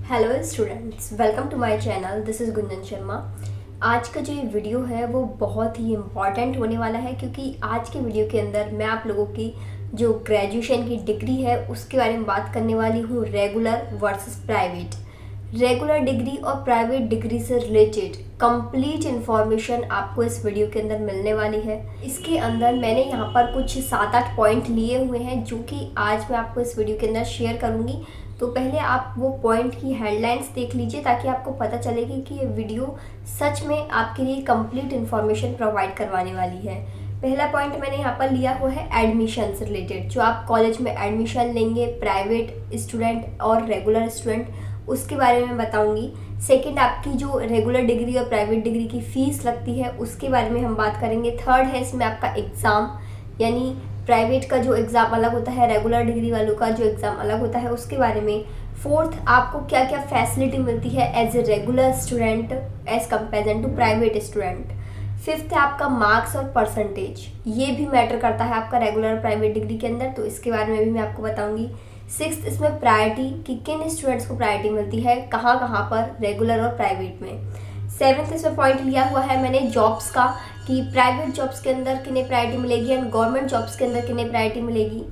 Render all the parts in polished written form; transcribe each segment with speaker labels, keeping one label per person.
Speaker 1: Hello students, welcome to my channel. This is Gunjan Sharma. आज का जो ये वीडियो है वो बहुत ही इम्पॉर्टेंट होने वाला है, क्योंकि आज के वीडियो के अंदर मैं आप लोगों की जो ग्रेजुएशन की डिग्री है उसके बारे में बात करने वाली हूँ। Regular versus private, regular degree और प्राइवेट डिग्री से रिलेटेड कंप्लीट इन्फॉर्मेशन आपको इस वीडियो के अंदर मिलने वाली है। इसके अंदर मैंने यहाँ पर कुछ 7-8 पॉइंट लिए हुए हैं जो कि आज मैं आपको इस वीडियो के अंदर शेयर करूँगी। तो पहले आप वो पॉइंट की हेडलाइंस देख लीजिए ताकि आपको पता चलेगी कि ये वीडियो सच में आपके लिए कंप्लीट इन्फॉर्मेशन प्रोवाइड करवाने वाली है। पहला पॉइंट मैंने यहाँ पर लिया हुआ है एडमिशन से रिलेटेड, जो आप कॉलेज में एडमिशन लेंगे, प्राइवेट स्टूडेंट और रेगुलर स्टूडेंट, उसके बारे में बताऊंगी। सेकंड, आपकी जो रेगुलर डिग्री और प्राइवेट डिग्री की फ़ीस लगती है उसके बारे में हम बात करेंगे। थर्ड है इसमें आपका एग्ज़ाम, यानी प्राइवेट का जो एग्ज़ाम अलग होता है, रेगुलर डिग्री वालों का जो एग्ज़ाम अलग होता है, उसके बारे में। फोर्थ, आपको क्या क्या फैसिलिटी मिलती है as a regular student as comparison to private student. Fifth है आपका मार्क्स और परसेंटेज, ये भी मैटर करता है आपका रेगुलर और प्राइवेट डिग्री के अंदर, तो इसके बारे में भी मैं आपको बताऊंगी। सिक्स्थ, इसमें प्रायोरिटी कि किन स्टूडेंट्स को प्रायोरिटी मिलती है कहाँ कहाँ पर, रेगुलर और प्राइवेट में। सेवन्थ, इसमें पॉइंट लिया हुआ है मैंने जॉब्स का, कि प्राइवेट जॉब्स के अंदर किन्हें प्रायोरिटी मिलेगी एंड गवर्नमेंट जॉब्स के अंदर किन्हें प्रायोरिटी मिलेगी।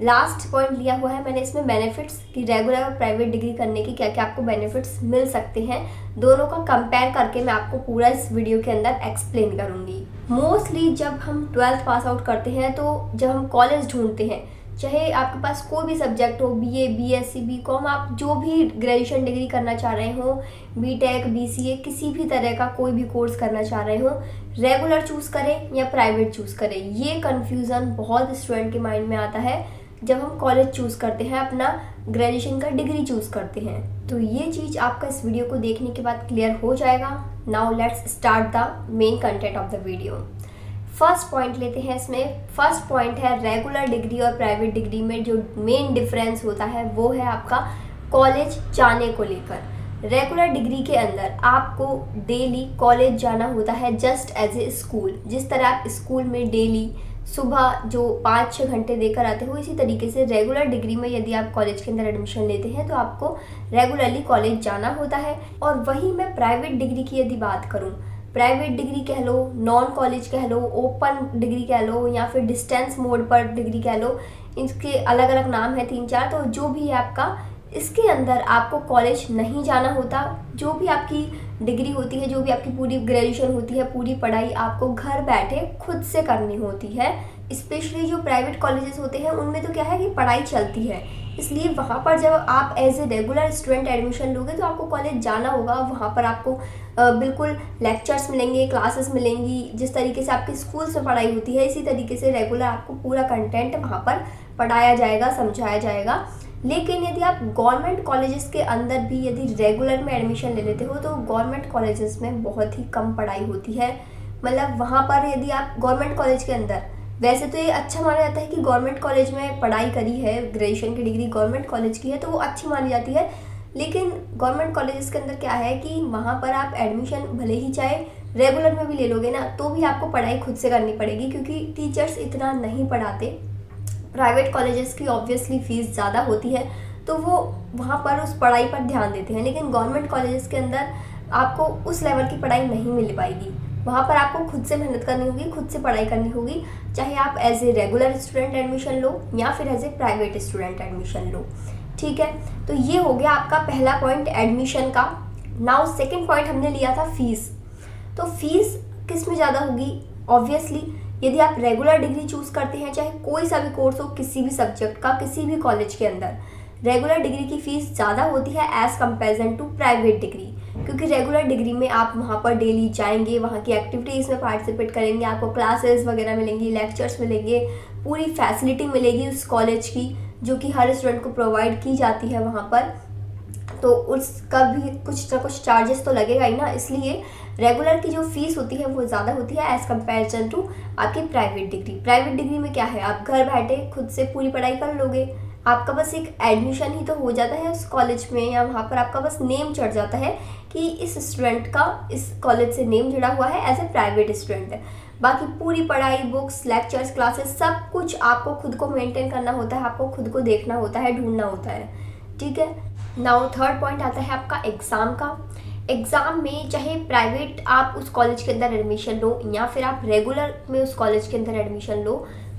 Speaker 1: लास्ट पॉइंट लिया हुआ है मैंने इसमें बेनिफिट्स, कि रेगुलर और प्राइवेट डिग्री करने के क्या क्या आपको बेनिफिट्स मिल सकते हैं। दोनों का कंपेयर करके मैं आपको पूरा इस वीडियो के अंदर एक्सप्लेन करूंगी। मोस्टली जब हम 12th पास आउट करते हैं तो जब हम कॉलेज ढूंढते हैं, चाहे आपके पास कोई भी सब्जेक्ट हो, बीए, बीएससी, बीकॉम, आप जो भी ग्रेजुएशन डिग्री करना चाह रहे हो, बीटेक, बीसीए, किसी भी तरह का कोई भी कोर्स करना चाह रहे हो, रेगुलर चूज़ करें या प्राइवेट चूज़ करें, ये कन्फ्यूज़न बहुत स्टूडेंट के माइंड में आता है जब हम कॉलेज चूज़ करते हैं, अपना ग्रेजुएशन का डिग्री चूज़ करते हैं। तो ये चीज़ आपका इस वीडियो को देखने के बाद क्लियर हो जाएगा। Now let's start the main content of the video. First point लेते हैं इसमें। फर्स्ट पॉइंट है रेगुलर डिग्री और प्राइवेट डिग्री में जो मेन डिफरेंस होता है वो है आपका कॉलेज जाने को लेकर। रेगुलर डिग्री के अंदर आपको डेली कॉलेज जाना होता है जस्ट एज ए स्कूल। जिस तरह आप स्कूल में डेली सुबह जो 5-6 घंटे देकर आते हो, इसी तरीके से रेगुलर डिग्री में यदि आप कॉलेज के अंदर एडमिशन लेते हैं तो आपको रेगुलरली कॉलेज जाना होता है। और वहीं मैं प्राइवेट डिग्री की यदि बात करूँ, प्राइवेट डिग्री कह लो, नॉन कॉलेज कह लो, ओपन डिग्री कह लो, या फिर डिस्टेंस मोड पर डिग्री कह लो, इसके अलग अलग नाम है 3-4, तो जो भी है आपका, इसके अंदर आपको कॉलेज नहीं जाना होता। जो भी आपकी डिग्री होती है, जो भी आपकी पूरी ग्रेजुएशन होती है, पूरी पढ़ाई आपको घर बैठे खुद से करनी होती है। स्पेशली जो प्राइवेट कॉलेजेस होते हैं उनमें तो क्या है कि पढ़ाई चलती है, इसलिए वहाँ पर जब आप as a regular student admission लोगे तो आपको कॉलेज जाना होगा। वहाँ पर आपको बिल्कुल लेक्चर्स मिलेंगे, क्लासेस मिलेंगी। जिस तरीके से आपके स्कूल्स में पढ़ाई होती है, इसी तरीके से रेगुलर आपको पूरा कंटेंट वहाँ पर पढ़ाया जाएगा, समझाया जाएगा। लेकिन यदि आप गवर्नमेंट कॉलेजेस के अंदर भी यदि रेगुलर में एडमिशन ले लेते हो तो गवर्नमेंट कॉलेजेस में बहुत ही कम पढ़ाई होती है। मतलब वहाँ पर यदि आप गवर्नमेंट कॉलेज के अंदर, वैसे तो ये अच्छा माना जाता है कि गवर्नमेंट कॉलेज में पढ़ाई करी है, ग्रेजुएशन की डिग्री गवर्नमेंट कॉलेज की है तो वो अच्छी मानी जाती है। लेकिन गवर्नमेंट कॉलेजेस के अंदर क्या है कि वहाँ पर आप एडमिशन भले ही चाहे रेगुलर में भी ले लोगे ना, तो भी आपको पढ़ाई खुद से करनी पड़ेगी, क्योंकि टीचर्स इतना नहीं पढ़ाते। प्राइवेट कॉलेजेस की ऑब्वियसली फ़ीस ज़्यादा होती है तो वो वहाँ पर उस पढ़ाई पर ध्यान देते हैं, लेकिन गवर्नमेंट कॉलेजेस के अंदर आपको उस लेवल की पढ़ाई नहीं मिल पाएगी। वहाँ पर आपको खुद से मेहनत करनी होगी, खुद से पढ़ाई करनी होगी, चाहे आप as a regular student admission लो या फिर as a private student admission लो। ठीक है, तो ये हो गया आपका पहला पॉइंट एडमिशन का। नाउ सेकेंड पॉइंट हमने लिया था फीस। तो फीस किस में ज़्यादा होगी? ऑब्वियसली यदि आप रेगुलर डिग्री चूज़ करते हैं, चाहे कोई सा भी कोर्स हो, किसी भी सब्जेक्ट का, किसी भी कॉलेज के अंदर, रेगुलर डिग्री की फ़ीस ज़्यादा होती है as comparison to private degree. क्योंकि रेगुलर डिग्री में आप वहाँ पर डेली जाएंगे, वहाँ की एक्टिविटीज़ में पार्टिसिपेट करेंगे, आपको क्लासेस वगैरह मिलेंगी, लेक्चर्स मिलेंगे, पूरी फैसिलिटी मिलेगी उस कॉलेज की जो कि हर स्टूडेंट को प्रोवाइड की जाती है वहाँ पर। तो उसका भी कुछ ना कुछ चार्जेस तो लगेगा ही ना, इसलिए रेगुलर की जो फीस होती है वो ज़्यादा होती है एज़ कंपेरिजन टू आपकी प्राइवेट डिग्री। प्राइवेट डिग्री में क्या है, आप घर बैठे खुद से पूरी पढ़ाई कर लोगे, आपका बस एक एडमिशन ही तो हो जाता है उस कॉलेज में, या वहाँ पर आपका बस नेम चढ़ जाता है कि इस स्टूडेंट का इस कॉलेज से नेम जुड़ा हुआ है एज ए प्राइवेट स्टूडेंट। बाकी पूरी पढ़ाई, बुक्स, लेक्चर्स, क्लासेस, सब कुछ आपको खुद को मेंटेन करना होता है, आपको खुद को देखना होता है, ढूंढना होता है। ठीक है, नाउ थर्ड पॉइंट आता है आपका एग्ज़ाम का। एग्ज़ाम में चाहे प्राइवेट आप उस कॉलेज के अंदर एडमिशन लो या फिर आप रेगुलर में उस कॉलेज के अंदर एडमिशन लो,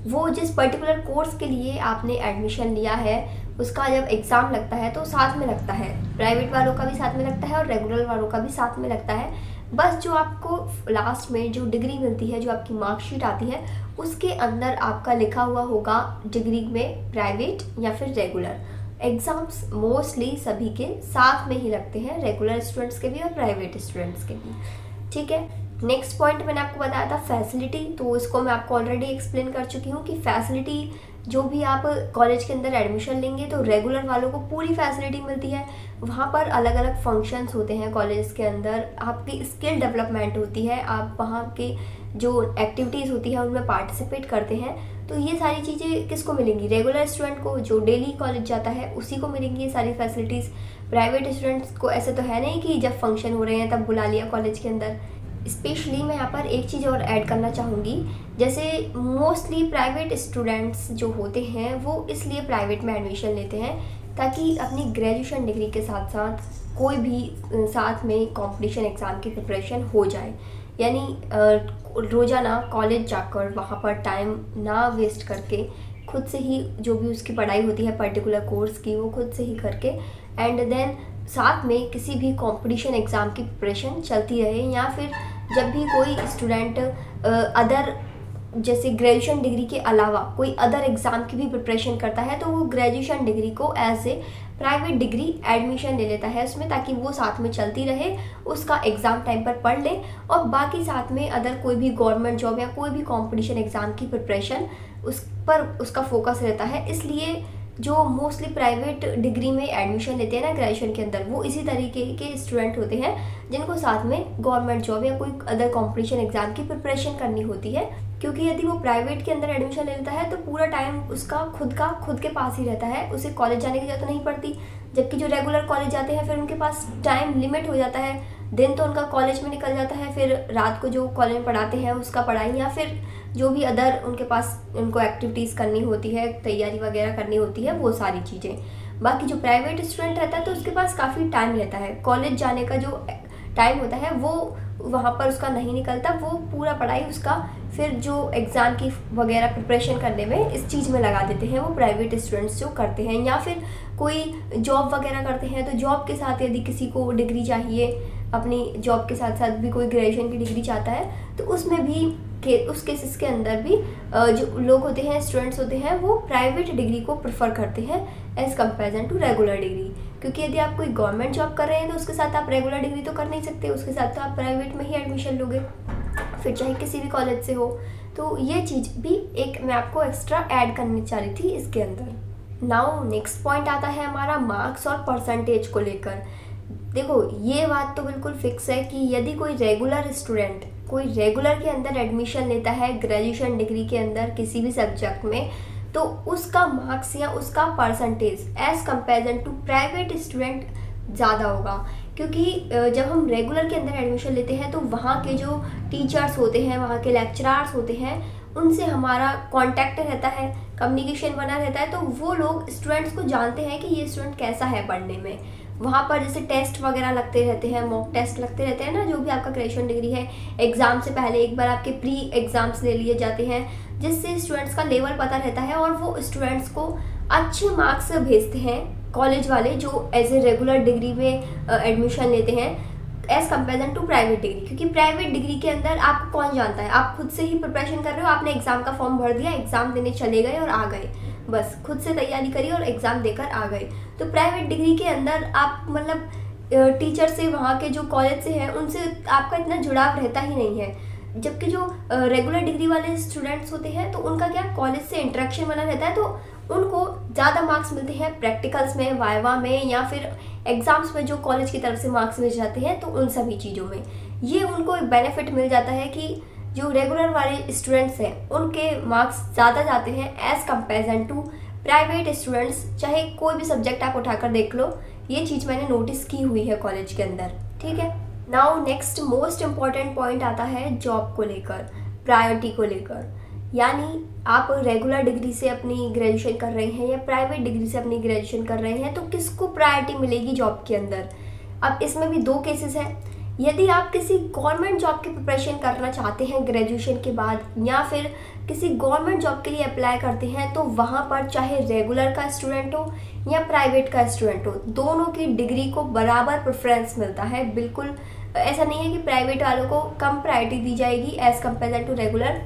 Speaker 1: वो जिस पर्टिकुलर कोर्स के लिए आपने एडमिशन लिया है उसका जब एग्ज़ाम लगता है तो साथ में लगता है, प्राइवेट वालों का भी साथ में लगता है और रेगुलर वालों का भी साथ में लगता है। बस जो आपको लास्ट में जो डिग्री मिलती है, जो आपकी मार्कशीट आती है, उसके अंदर आपका लिखा हुआ होगा डिग्री में प्राइवेट या फिर रेगुलर। एग्ज़ाम्स मोस्टली सभी के साथ में ही लगते हैं, रेगुलर स्टूडेंट्स के भी और प्राइवेट स्टूडेंट्स के भी। ठीक है, नेक्स्ट पॉइंट मैंने आपको बताया था फैसिलिटी, तो इसको मैं आपको ऑलरेडी एक्सप्लेन कर चुकी हूँ कि फैसिलिटी जो भी आप कॉलेज के अंदर एडमिशन लेंगे तो रेगुलर वालों को पूरी फैसिलिटी मिलती है। वहाँ पर अलग अलग फंक्शंस होते हैं कॉलेज के अंदर, आपकी स्किल डेवलपमेंट होती है, आप वहाँ के जो एक्टिविटीज़ होती है उनमें पार्टिसिपेट करते हैं। तो ये सारी चीज़ें किसको मिलेंगी? रेगुलर स्टूडेंट को, जो डेली कॉलेज जाता है उसी को मिलेंगी ये सारी फैसिलिटीज़। प्राइवेट स्टूडेंट्स को ऐसे तो है नहीं कि जब फंक्शन हो रहे हैं तब बुला लिया कॉलेज के अंदर। स्पेशली मैं यहाँ पर एक चीज़ और ऐड करना चाहूँगी, जैसे मोस्टली प्राइवेट स्टूडेंट्स जो होते हैं वो इसलिए प्राइवेट में एडमिशन लेते हैं ताकि अपनी ग्रेजुएशन डिग्री के साथ साथ कोई भी साथ में कंपटीशन एग्ज़ाम की प्रिपरेशन हो जाए। यानी रोज़ाना कॉलेज जाकर वहाँ पर टाइम ना वेस्ट करके खुद से ही जो भी उसकी पढ़ाई होती है पर्टिकुलर कोर्स की वो खुद से ही करके एंड देन साथ में किसी भी कंपटीशन एग्ज़ाम की प्रिपरेशन चलती रहे। या फिर जब भी कोई स्टूडेंट अदर जैसे ग्रेजुएशन डिग्री के अलावा कोई अदर एग्ज़ाम की भी प्रिपरेशन करता है तो वो ग्रेजुएशन डिग्री को as a private degree admission ले लेता है उसमें, ताकि वो साथ में चलती रहे, उसका एग्ज़ाम टाइम पर पढ़ ले और बाकी साथ में अदर कोई भी गवर्नमेंट जॉब या कोई भी कंपटीशन एग्ज़ाम की प्रिपरेशन उस पर उसका फोकस रहता है। इसलिए जो मोस्टली प्राइवेट डिग्री में एडमिशन लेते हैं ना ग्रेजुएशन के अंदर, वो इसी तरीके के स्टूडेंट होते हैं जिनको साथ में गवर्नमेंट जॉब या कोई अदर कंपटीशन एग्ज़ाम की प्रिपरेशन करनी होती है। क्योंकि यदि वो प्राइवेट के अंदर एडमिशन ले लेता है तो पूरा टाइम उसका खुद के पास ही रहता है, उसे कॉलेज जाने की जरूरत नहीं पड़ती। जबकि जो रेगुलर कॉलेज जाते हैं फिर उनके पास टाइम लिमिट हो जाता है, दिन तो उनका कॉलेज में निकल जाता है, फिर रात को जो कॉलेज में पढ़ाते हैं उसका पढ़ाई या फिर जो भी अदर उनके पास उनको एक्टिविटीज़ करनी होती है, तैयारी वगैरह करनी होती है, वो सारी चीज़ें। बाकी जो प्राइवेट स्टूडेंट रहता है तो उसके पास काफ़ी टाइम रहता है, कॉलेज जाने का जो टाइम होता है वो वहाँ पर उसका नहीं निकलता, वो पूरा पढ़ाई उसका फिर जो एग्ज़ाम की वगैरह प्रिपरेशन करने में इस चीज़ में लगा देते हैं वो प्राइवेट स्टूडेंट्स जो करते हैं। या फिर कोई जॉब वगैरह करते हैं तो जॉब के साथ यदि किसी को डिग्री चाहिए, अपनी जॉब के साथ साथ भी कोई ग्रेजुएशन की डिग्री चाहता है तो उसमें भी उस केसेस के अंदर भी जो लोग होते हैं, स्टूडेंट्स होते हैं, वो प्राइवेट डिग्री को प्रेफर करते हैं as comparison to regular degree. क्योंकि यदि आप कोई गवर्नमेंट जॉब कर रहे हैं तो उसके साथ आप रेगुलर डिग्री तो कर नहीं सकते, उसके साथ तो आप प्राइवेट में ही एडमिशन लोगे, फिर चाहे किसी भी कॉलेज से हो। तो ये चीज़ भी एक मैं आपको एक्स्ट्रा ऐड करनी चाह रही थी इसके अंदर। नाउ नेक्स्ट पॉइंट आता है हमारा मार्क्स और परसेंटेज को लेकर। देखो ये बात तो बिल्कुल फिक्स है कि यदि कोई रेगुलर स्टूडेंट कोई रेगुलर के अंदर एडमिशन लेता है ग्रेजुएशन डिग्री के अंदर किसी भी सब्जेक्ट में, तो उसका मार्क्स या उसका percentage as comparison to private student ज़्यादा होगा। क्योंकि जब हम रेगुलर के अंदर एडमिशन लेते हैं तो वहाँ के जो टीचर्स होते हैं, वहाँ के लेक्चरार्स होते हैं, उनसे हमारा कांटेक्ट रहता है, कम्युनिकेशन बना रहता है, तो वो लोग स्टूडेंट्स को जानते हैं कि ये स्टूडेंट कैसा है पढ़ने में। वहाँ पर जैसे टेस्ट वगैरह लगते रहते हैं, मॉक टेस्ट लगते रहते हैं ना, जो भी आपका ग्रेजुएशन डिग्री है, एग्ज़ाम से पहले एक बार आपके प्री एग्ज़ाम्स ले लिए जाते हैं, जिससे स्टूडेंट्स का लेवल पता रहता है और वो स्टूडेंट्स को अच्छे मार्क्स भेजते हैं कॉलेज वाले जो एज ए रेगुलर डिग्री में एडमिशन लेते हैं as comparison to private degree. क्योंकि प्राइवेट डिग्री के अंदर आपको कौन जानता है, आप खुद से ही प्रिपरेशन कर रहे हो, आपने एग्ज़ाम का फॉर्म भर दिया, एग्ज़ाम देने चले गए और आ गए, बस खुद से तैयारी करी और एग्ज़ाम देकर आ गए। तो प्राइवेट डिग्री के अंदर आप मतलब टीचर से, वहाँ के जो कॉलेज से हैं उनसे आपका इतना जुड़ाव रहता ही नहीं है। जबकि जो रेगुलर डिग्री वाले स्टूडेंट्स होते हैं तो उनका क्या कॉलेज से इंटरेक्शन बना रहता है, तो उनको ज़्यादा मार्क्स मिलते हैं प्रैक्टिकल्स में, वाइवा में, या फिर एग्ज़ाम्स में जो कॉलेज की तरफ से मार्क्स मिल जाते हैं, तो उन सभी चीज़ों में ये उनको एक बेनिफिट मिल जाता है कि जो रेगुलर वाले स्टूडेंट्स हैं उनके मार्क्स ज़्यादा जाते हैं as comparison to private students. चाहे कोई भी सब्जेक्ट आप उठाकर देख लो, ये चीज़ मैंने नोटिस की हुई है कॉलेज के अंदर। ठीक है, now next most important point आता है जॉब को लेकर, प्रायोरिटी को लेकर। यानी आप रेगुलर डिग्री से अपनी ग्रेजुएशन कर रहे हैं या प्राइवेट डिग्री से अपनी ग्रेजुएशन कर रहे हैं, तो किसको प्रायोरिटी मिलेगी जॉब के अंदर। अब इसमें भी 2 केसेस हैं। यदि आप किसी गवर्नमेंट जॉब की प्रिपरेशन करना चाहते हैं ग्रेजुएशन के बाद, या फिर किसी गवर्नमेंट जॉब के लिए अप्लाई करते हैं, तो वहाँ पर चाहे रेगुलर का स्टूडेंट हो या प्राइवेट का स्टूडेंट हो, दोनों की डिग्री को बराबर प्रेफरेंस मिलता है। बिल्कुल ऐसा नहीं है कि प्राइवेट वालों को कम प्रायोरिटी दी जाएगी as compare to regular.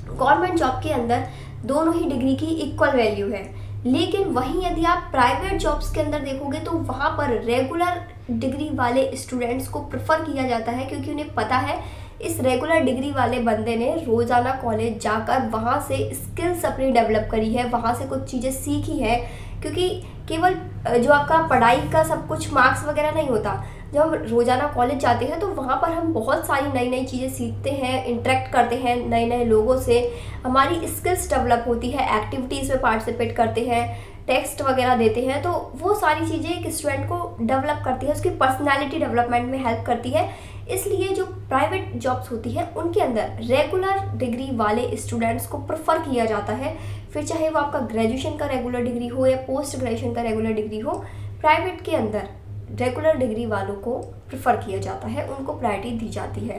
Speaker 1: Government job के अंदर दोनों ही डिग्री की इक्वल वैल्यू है। लेकिन वहीं यदि आप प्राइवेट जॉब्स के अंदर देखोगे तो वहाँ पर रेगुलर डिग्री वाले स्टूडेंट्स को प्रेफर किया जाता है, क्योंकि उन्हें पता है इस रेगुलर डिग्री वाले बंदे ने रोज़ाना कॉलेज जाकर वहाँ से स्किल्स अपनी डेवलप करी है, वहाँ से कुछ चीज़ें सीखी है। क्योंकि केवल जो आपका पढ़ाई का सब कुछ मार्क्स वगैरह नहीं होता, जब हम रोज़ाना कॉलेज जाते हैं तो वहाँ पर हम बहुत सारी नई नई चीज़ें सीखते हैं, इंटरेक्ट करते हैं नए नए लोगों से, हमारी स्किल्स डेवलप होती है, एक्टिविटीज़ में पार्टिसिपेट करते हैं, टेक्स्ट वगैरह देते हैं। तो वो सारी चीज़ें एक स्टूडेंट को डेवलप करती है, उसकी पर्सनैलिटी डेवलपमेंट में हेल्प करती है। इसलिए जो प्राइवेट जॉब्स होती हैं उनके अंदर रेगुलर डिग्री वाले स्टूडेंट्स को प्रेफर किया जाता है। फिर चाहे वो आपका ग्रेजुएशन का रेगुलर डिग्री हो या पोस्ट ग्रेजुएशन का रेगुलर डिग्री हो, प्राइवेट के अंदर रेगुलर डिग्री वालों को प्रेफर किया जाता है, उनको प्रायोरिटी दी जाती है।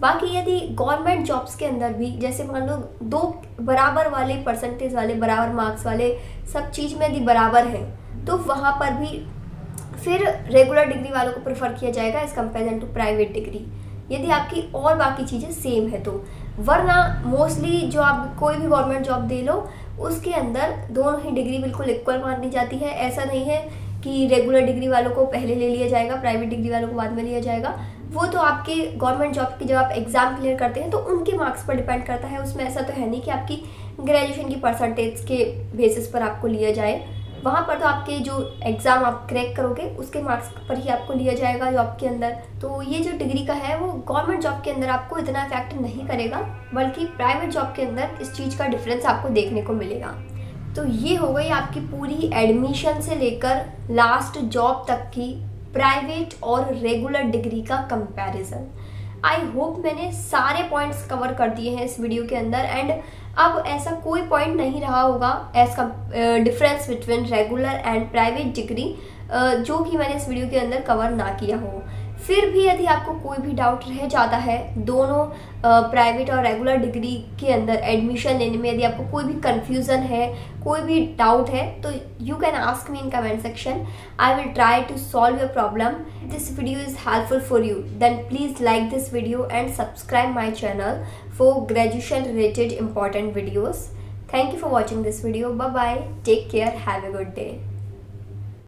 Speaker 1: बाकी यदि गवर्नमेंट जॉब्स के अंदर भी जैसे मान लो 2 बराबर वाले परसेंटेज वाले, बराबर मार्क्स वाले, सब चीज़ में यदि बराबर है, तो वहाँ पर भी फिर रेगुलर डिग्री वालों को प्रेफर किया जाएगा as compare to private degree, यदि आपकी और बाकी चीज़ें सेम है तो। वरना मोस्टली जो आप कोई भी गवर्नमेंट जॉब दे लो उसके अंदर दोनों ही डिग्री बिल्कुल इक्वल मानी जाती है। ऐसा नहीं है कि रेगुलर डिग्री वालों को पहले ले लिया जाएगा, प्राइवेट डिग्री वालों को बाद में लिया जाएगा। वो तो आपके गवर्नमेंट जॉब की जब आप एग्ज़ाम क्लियर करते हैं तो उनके मार्क्स पर डिपेंड करता है। उसमें ऐसा तो है नहीं कि आपकी ग्रेजुएशन की परसेंटेज के बेसिस पर आपको लिया जाए। वहाँ पर तो आपके जो एग्ज़ाम आप क्रैक करोगे उसके मार्क्स पर ही आपको लिया जाएगा जॉब के अंदर। तो ये जो डिग्री का है वो गवर्नमेंट जॉब के अंदर आपको इतना इफेक्ट नहीं करेगा, बल्कि प्राइवेट जॉब के अंदर इस चीज़ का डिफरेंस आपको देखने को मिलेगा। तो ये हो गई आपकी पूरी एडमिशन से लेकर लास्ट जॉब तक की प्राइवेट और रेगुलर डिग्री का कंपैरिजन। आई होप मैंने सारे पॉइंट्स कवर कर दिए हैं इस वीडियो के अंदर, एंड अब ऐसा कोई पॉइंट नहीं रहा होगा age difference between regular and private degree जो कि मैंने इस वीडियो के अंदर कवर ना किया हो। फिर भी यदि आपको कोई भी डाउट रह जाता है दोनों प्राइवेट और रेगुलर डिग्री के अंदर एडमिशन लेने में, यदि आपको कोई भी कन्फ्यूज़न है, कोई भी डाउट है, तो you can ask me in comment section. I will try to solve your problem. This video is helpful for you, then please like this video and subscribe my channel for graduation related important videos. Thank you for watching this video. Bye bye. Take care. Have a good day.